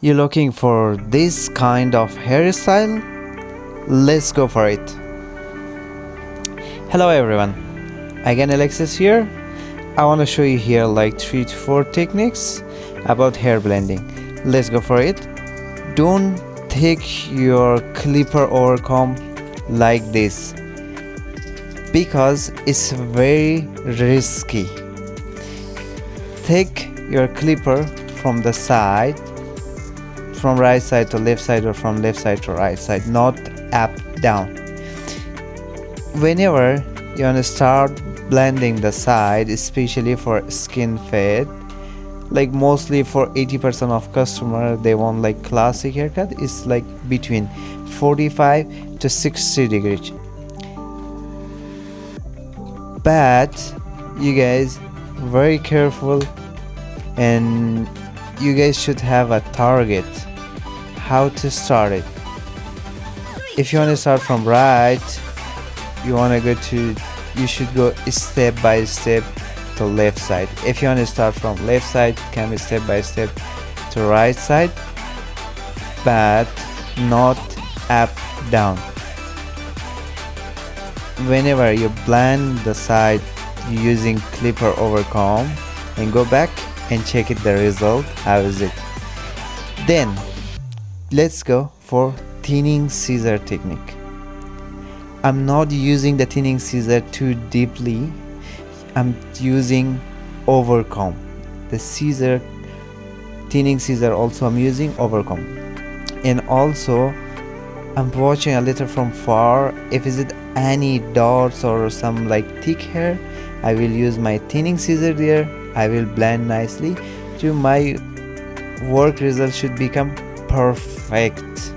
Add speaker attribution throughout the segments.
Speaker 1: You looking for this kind of hairstyle? Let's go for it. Hello everyone, again Alexis here. I want to show you here like 3 to 4 techniques about hair blending. Let's go for it. Don't take your clipper or comb like this because it's very risky. Take your clipper from the side, from right side to left side or from left side to right side, not up down. Whenever you want to start blending the side, especially for skin fade, like mostly for 80% of customer they want like classic haircut, is like between 45 to 60 degrees. But you guys very careful, and you guys should have a target how to start it. If you want to start from right, you should go step by step to left side. If you want to start from left side, come step by step to right side, but not up down. Whenever you blend the side using clipper over comb, and go back and check it the result, how is it. Then let's go for thinning scissor technique. I'm not using the thinning scissor too deeply, I'm using over comb. The scissor, thinning scissor also I'm using over comb. And also I'm watching a little from far, if is it any dots or some like thick hair, I will use my thinning scissor there. I will blend nicely to my work result should become perfect.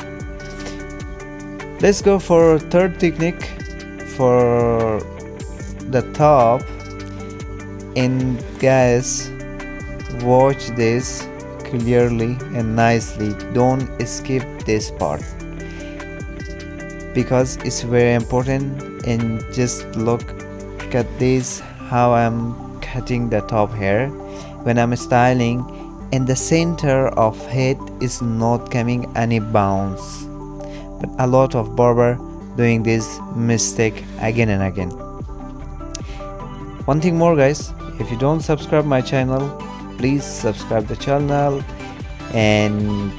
Speaker 1: Let's go for third technique for the top. And guys, watch this clearly and nicely, don't skip this part because it's very important. And just look at this, how I'm cutting the top hair when I'm styling, and the center of head is not coming any bounce. But a lot of barber doing this mistake again and again. One thing more guys, if you don't subscribe my channel, please subscribe the channel and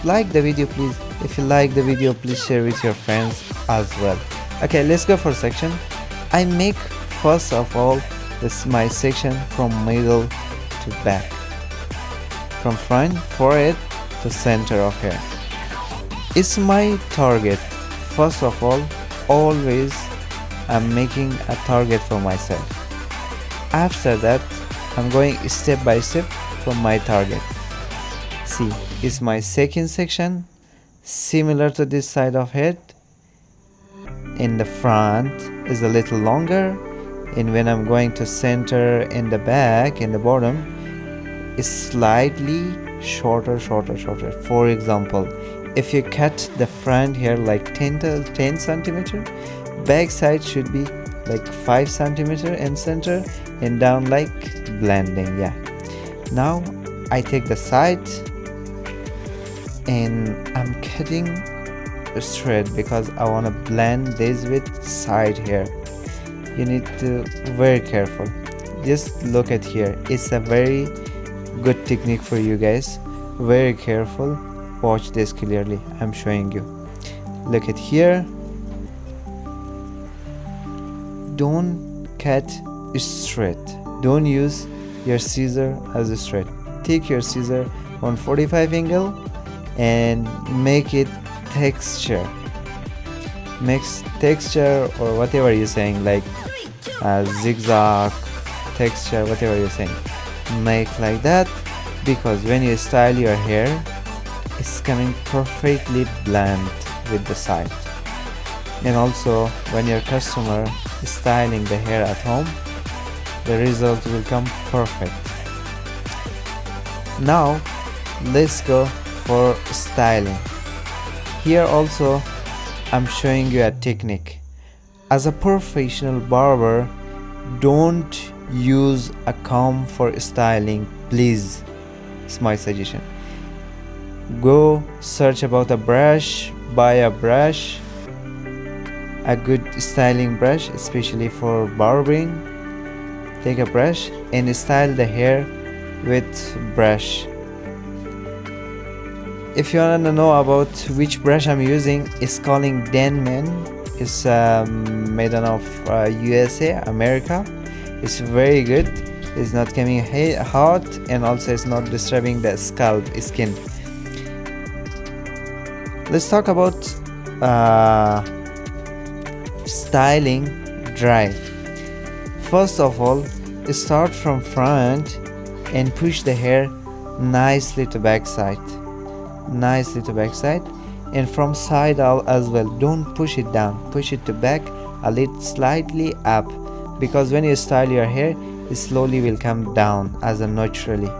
Speaker 1: like the video please. If you like the video, please share with your friends as well. Okay, let's go for section. I make first of all this my section from middle to back, from front forehead to center of hair. It's my target. First of all, always I'm making a target for myself. After that, I'm going step by step from my target. See, it's my second section, similar to this side of head. In the front is a little longer, and when I'm going to center in the back, in the bottom, is slightly shorter. For example, if you cut the front hair like 10 centimeter, back side should be like 5 centimeter in center, and down like blending. Yeah, now I take the side and I'm cutting straight because I want to blend this with side hair. You need to very careful. Just look at here, it's a very good technique for you guys. Very careful, watch this clearly, I'm showing you. Look at here, don't cut straight, don't use your scissor as a straight. Take your scissor 145 angle and make it texture, mix texture or whatever you're saying, like zigzag texture, whatever you're saying, make like that, because when you style your hair, it's coming perfectly blend with the side. And also when your customer is styling the hair at home, the result will come perfect. Now let's go for styling. Here also I'm showing you a technique. As a professional barber, don't use a comb for styling, please. It's my suggestion. Go search about a brush, buy a brush, a good styling brush, especially for barbering. Take a brush and style the hair with brush. If you wanna know about which brush I'm using, it's calling Denman. It's made out of USA, America. It's very good. It's not coming hot, and also it's not disturbing the scalp skin. Let's talk about styling dry. First of all, start from front and push the hair nicely to back side, and from side as well. Don't push it down, push it to back a little slightly up, because when you style your hair, it slowly will come down as a naturally.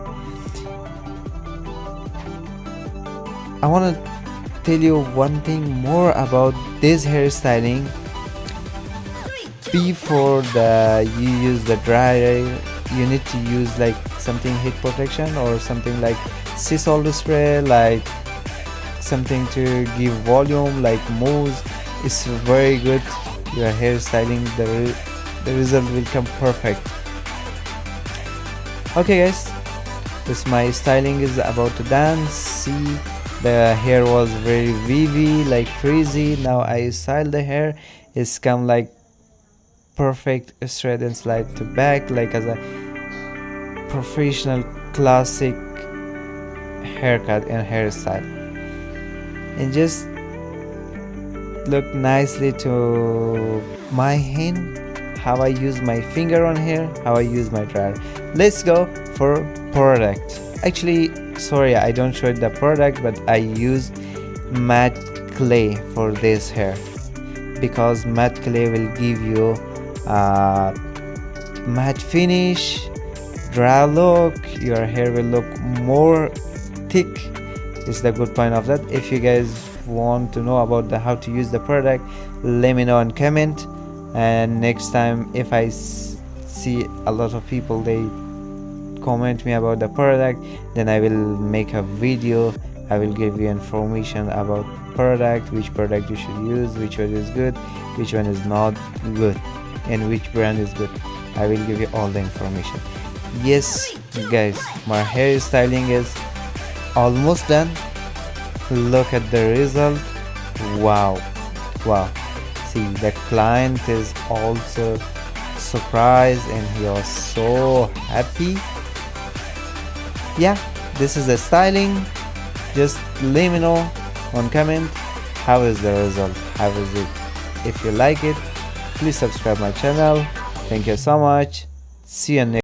Speaker 1: I want to tell you one thing more about this hairstyling. Before you use the dryer, you need to use like something heat protection or something like sea salt spray, like something to give volume, like mousse. It's very good. Your hairstyling, the result will come perfect. Okay guys, this my styling is about to done. See, the hair was very wavy, like frizzy. Now I style the hair, it's come like perfect straight and slide to back, like as a professional classic haircut and hairstyle. And just look nicely to my hand, how I use my finger on hair, how I use my dryer. Let's go for product. Actually, sorry, I don't show the product, but I used matte clay for this hair, because matte clay will give you matte finish, dry look. Your hair will look more thick. Is the good point of that. If you guys want to know about how to use the product, let me know and comment. And next time, if I see a lot of people they comment me about the product, then I will make a video. I will give you information about product, which product you should use, which one is good, which one is not good, and which brand is good. I will give you all the information. Yes guys, my hairstyling is almost done. Look at the result. Wow, see, the client is also surprised and he was so happy. Yeah, this is the styling. Just let me know on comment how is the result, how is it. If you like it, please subscribe my channel. Thank you so much. See you next